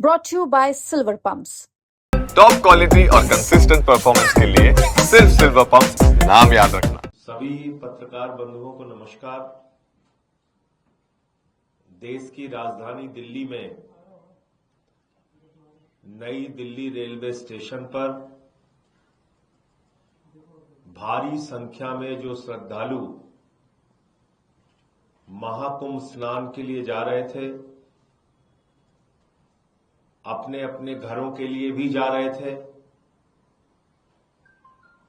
brought to you by Silver Pumps. Top quality और consistent performance के लिए सिर्फ सिल्वर पंप्स नाम याद रखना। सभी पत्रकार बंधुओं को नमस्कार। देश की राजधानी दिल्ली में नई दिल्ली रेलवे स्टेशन पर भारी संख्या में जो श्रद्धालु महाकुंभ स्नान के लिए जा रहे थे, अपने अपने घरों के लिए भी जा रहे थे,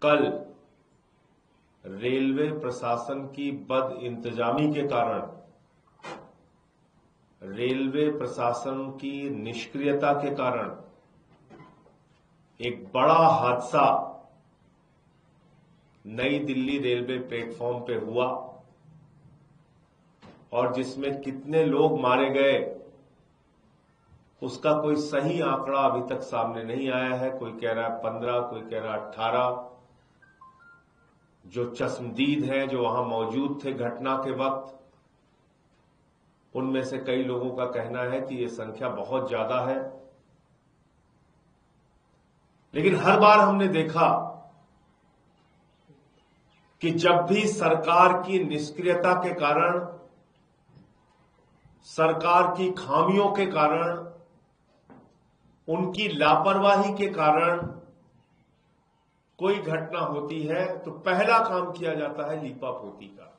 कल रेलवे प्रशासन की बद इंतजामी के कारण, रेलवे प्रशासन की निष्क्रियता के कारण एक बड़ा हादसा नई दिल्ली रेलवे प्लेटफॉर्म पे हुआ और जिसमें कितने लोग मारे गए उसका कोई सही आंकड़ा अभी तक सामने नहीं आया है। कोई कह रहा है 15, कोई कह रहा है 18। जो चश्मदीद हैं, जो वहां मौजूद थे घटना के वक्त, उनमें से कई लोगों का कहना है कि ये संख्या बहुत ज्यादा है। लेकिन हर बार हमने देखा कि जब भी सरकार की निष्क्रियता के कारण, सरकार की खामियों के कारण, उनकी लापरवाही के कारण कोई घटना होती है तो पहला काम किया जाता है लीपापोती का।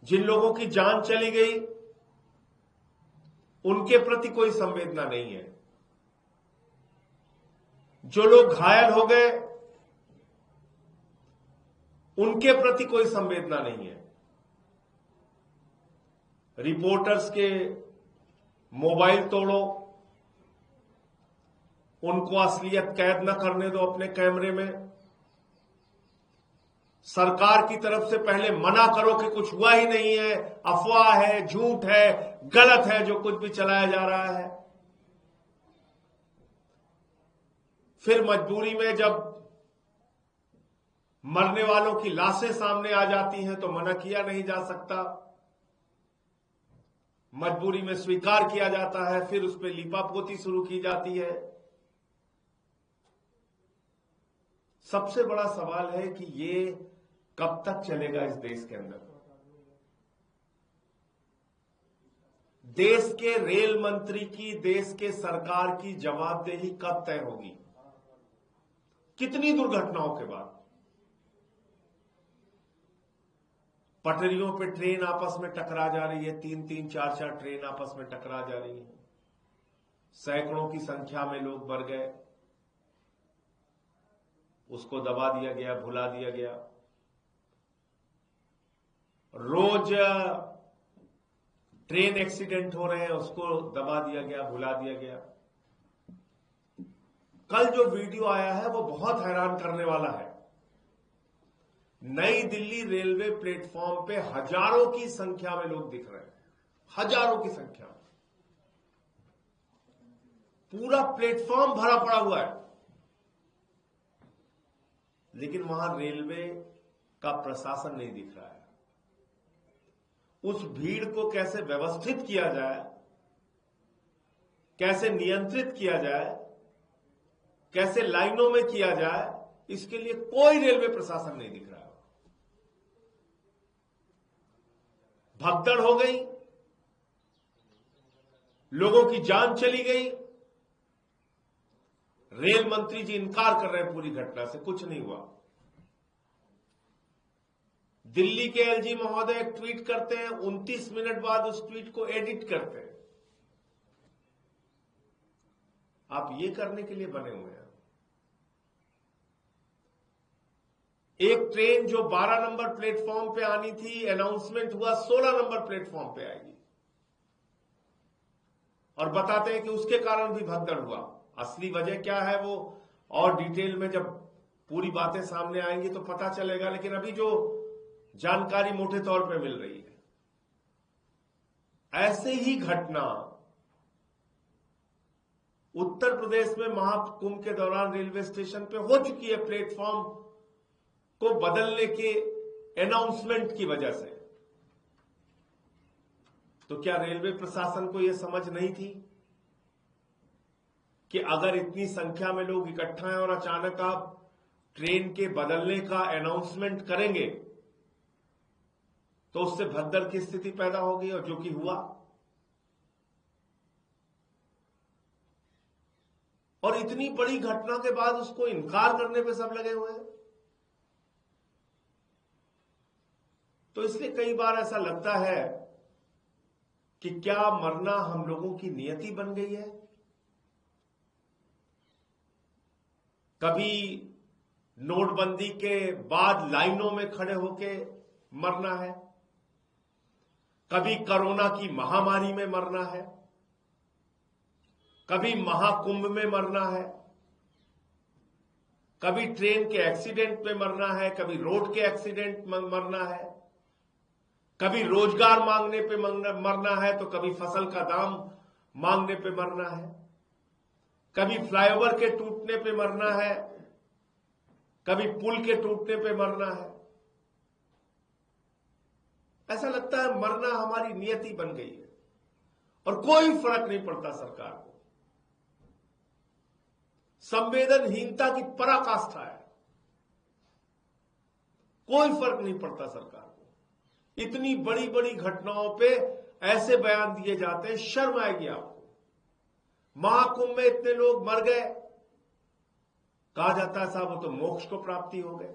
जिन लोगों की जान चली गई उनके प्रति कोई संवेदना नहीं है। जो लोग घायल हो गए उनके प्रति कोई संवेदना नहीं है। रिपोर्टर्स के मोबाइल तोड़ो, उनको असलियत कैद न करने दो अपने कैमरे में। सरकार की तरफ से पहले मना करो कि कुछ हुआ ही नहीं है, अफवाह है, झूठ है, गलत है जो कुछ भी चलाया जा रहा है। फिर मजबूरी में जब मरने वालों की लाशें सामने आ जाती हैं तो मना किया नहीं जा सकता, मजबूरी में स्वीकार किया जाता है, फिर उस पर लीपापोती शुरू की जाती है। सबसे बड़ा सवाल है कि ये कब तक चलेगा इस देश के अंदर। देश के रेल मंत्री की, देश के सरकार की जवाबदेही कब तय होगी? कितनी दुर्घटनाओं के बाद? पटरियों पे ट्रेन आपस में टकरा जा रही है, 3-3, 4-4 ट्रेन आपस में टकरा जा रही है, सैकड़ों की संख्या में लोग मर गए, उसको दबा दिया गया, भुला दिया गया। रोज ट्रेन एक्सीडेंट हो रहे हैं, उसको दबा दिया गया, भुला दिया गया। कल जो वीडियो आया है वो बहुत हैरान करने वाला है। नई दिल्ली रेलवे प्लेटफॉर्म पे हजारों की संख्या में लोग दिख रहे हैं, हजारों की संख्या में। पूरा प्लेटफॉर्म भरा पड़ा हुआ है, लेकिन वहां रेलवे का प्रशासन नहीं दिख रहा है। उस भीड़ को कैसे व्यवस्थित किया जाए, कैसे नियंत्रित किया जाए, कैसे लाइनों में किया जाए, इसके लिए कोई रेलवे प्रशासन नहीं दिख रहा है। भगदड़ हो गई, लोगों की जान चली गई। रेल मंत्री जी इनकार कर रहे हैं पूरी घटना से, कुछ नहीं हुआ। दिल्ली के एलजी महोदय एक ट्वीट करते हैं, 29 मिनट बाद उस ट्वीट को एडिट करते हैं। आप ये करने के लिए बने हुए हैं। एक ट्रेन जो 12 नंबर प्लेटफॉर्म पे आनी थी, अनाउंसमेंट हुआ 16 नंबर प्लेटफॉर्म पे आएगी, और बताते हैं कि उसके कारण भी भगदड़ हुआ। असली वजह क्या है वो और डिटेल में जब पूरी बातें सामने आएंगी तो पता चलेगा, लेकिन अभी जो जानकारी मोटे तौर पे मिल रही है, ऐसे ही घटना उत्तर प्रदेश में महाकुंभ के दौरान रेलवे स्टेशन पे हो चुकी है, प्लेटफॉर्म को बदलने के अनाउंसमेंट की वजह से। तो क्या रेलवे प्रशासन को यह समझ नहीं थी कि अगर इतनी संख्या में लोग इकट्ठा हैं और अचानक आप ट्रेन के बदलने का अनाउंसमेंट करेंगे तो उससे भगदड़ की स्थिति पैदा होगी, और जो कि हुआ। और इतनी बड़ी घटना के बाद उसको इनकार करने पे सब लगे हुए हैं। तो इसलिए कई बार ऐसा लगता है कि क्या मरना हम लोगों की नियति बन गई है। कभी नोटबंदी के बाद लाइनों में खड़े होके मरना है, कभी कोरोना की महामारी में मरना है, कभी महाकुंभ में मरना है, कभी ट्रेन के एक्सीडेंट में मरना है, कभी रोड के एक्सीडेंट में मरना है, कभी रोजगार मांगने पे मरना है, तो कभी फसल का दाम मांगने पे मरना है, कभी फ्लाईओवर के टूटने पे मरना है, कभी पुल के टूटने पे मरना है। ऐसा लगता है मरना हमारी नियति बन गई है और कोई फर्क नहीं पड़ता सरकार को। संवेदनहीनता की पराकाष्ठा है, कोई फर्क नहीं पड़ता सरकार को। इतनी बड़ी बड़ी घटनाओं पे ऐसे बयान दिए जाते हैं, शर्म आएगी आपको। महाकुंभ में इतने लोग मर गए, कहा जाता है साहब वो तो मोक्ष को प्राप्ति हो गए।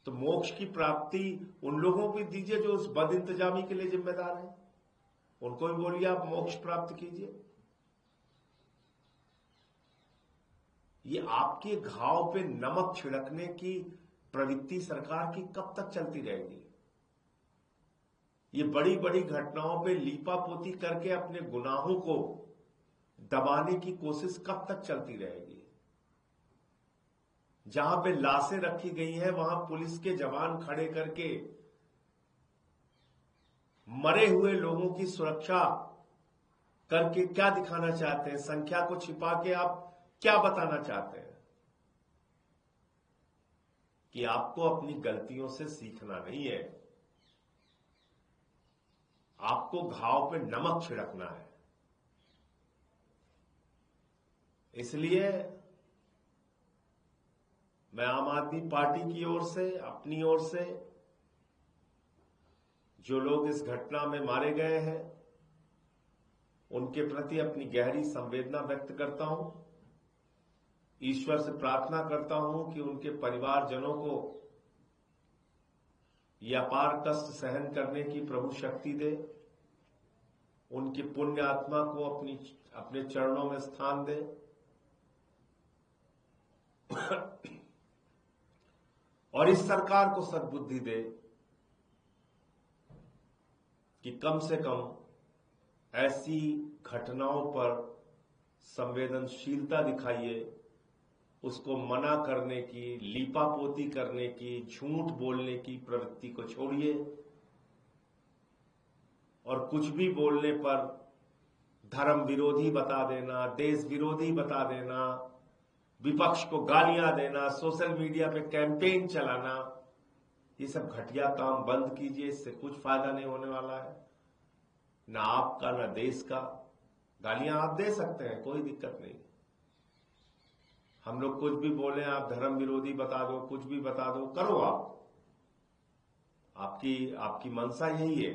तो मोक्ष की प्राप्ति उन लोगों को दीजिए जो उस बद इंतजामी के लिए जिम्मेदार हैं, उनको भी बोलिए आप मोक्ष प्राप्त कीजिए। ये आपके घाव पे नमक छिड़कने की प्रवृत्ति सरकार की कब तक चलती रहेगी। ये बड़ी बड़ी घटनाओं पे लीपापोती करके अपने गुनाहों को दबाने की कोशिश कब तक चलती रहेगी। जहां पे लाशें रखी गई हैं वहां पुलिस के जवान खड़े करके मरे हुए लोगों की सुरक्षा करके क्या दिखाना चाहते हैं, संख्या को छिपा के आप क्या बताना चाहते हैं कि आपको अपनी गलतियों से सीखना नहीं है, आपको घाव पे नमक छिड़कना है। इसलिए मैं आम आदमी पार्टी की ओर से, अपनी ओर से, जो लोग इस घटना में मारे गए हैं उनके प्रति अपनी गहरी संवेदना व्यक्त करता हूं। ईश्वर से प्रार्थना करता हूं कि उनके परिवारजनों को यह अपार कष्ट सहन करने की प्रभु शक्ति दे, उनकी पुण्य आत्मा को अपने चरणों में स्थान दे और इस सरकार को सद्बुद्धि दे कि कम से कम ऐसी घटनाओं पर संवेदनशीलता दिखाइए, उसको मना करने की, लीपापोती करने की, झूठ बोलने की प्रवृत्ति को छोड़िए और कुछ भी बोलने पर धर्म विरोधी बता देना, देश विरोधी बता देना, विपक्ष को गालियां देना, सोशल मीडिया पे कैंपेन चलाना, ये सब घटिया काम बंद कीजिए। इससे कुछ फायदा नहीं होने वाला है, ना आपका ना देश का। गालियां आप दे सकते हैं, कोई दिक्कत नहीं। हम लोग कुछ भी बोले, आप धर्म विरोधी बता दो, कुछ भी बता दो, करो आप, आपकी मंशा यही है।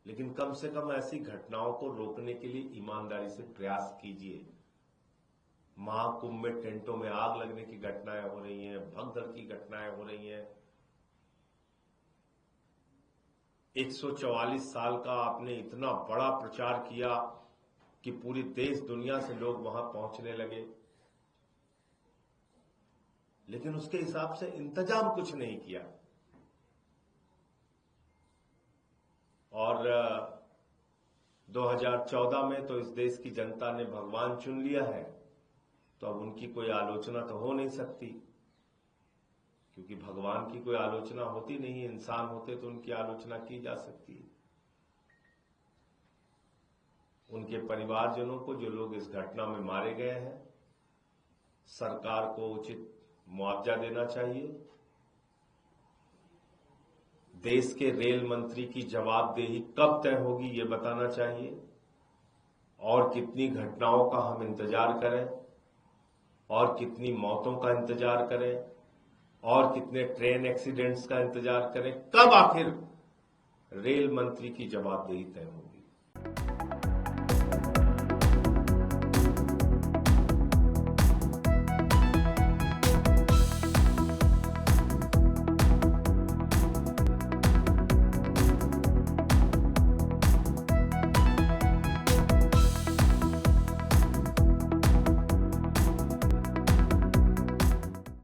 लेकिन कम से कम ऐसी घटनाओं को रोकने के लिए ईमानदारी से प्रयास कीजिए। महाकुंभ में टेंटों में आग लगने की घटनाएं हो रही हैं, भगदड़ की घटनाएं हो रही हैं। 144 साल का आपने इतना बड़ा प्रचार किया कि पूरी देश दुनिया से लोग वहां पहुंचने लगे, लेकिन उसके हिसाब से इंतजाम कुछ नहीं किया। और 2014 में तो इस देश की जनता ने भगवान चुन लिया है, तो अब उनकी कोई आलोचना तो हो नहीं सकती, क्योंकि भगवान की कोई आलोचना होती नहीं। इंसान होते तो उनकी आलोचना की जा सकती है। उनके परिवारजनों को, जो लोग इस घटना में मारे गए हैं, सरकार को उचित मुआवजा देना चाहिए। देश के रेल मंत्री की जवाबदेही कब तय होगी ये बताना चाहिए, और कितनी घटनाओं का हम इंतजार करें, और कितनी मौतों का इंतजार करें, और कितने ट्रेन एक्सीडेंट्स का इंतजार करें, कब आखिर रेल मंत्री की जवाबदेही तय होगी।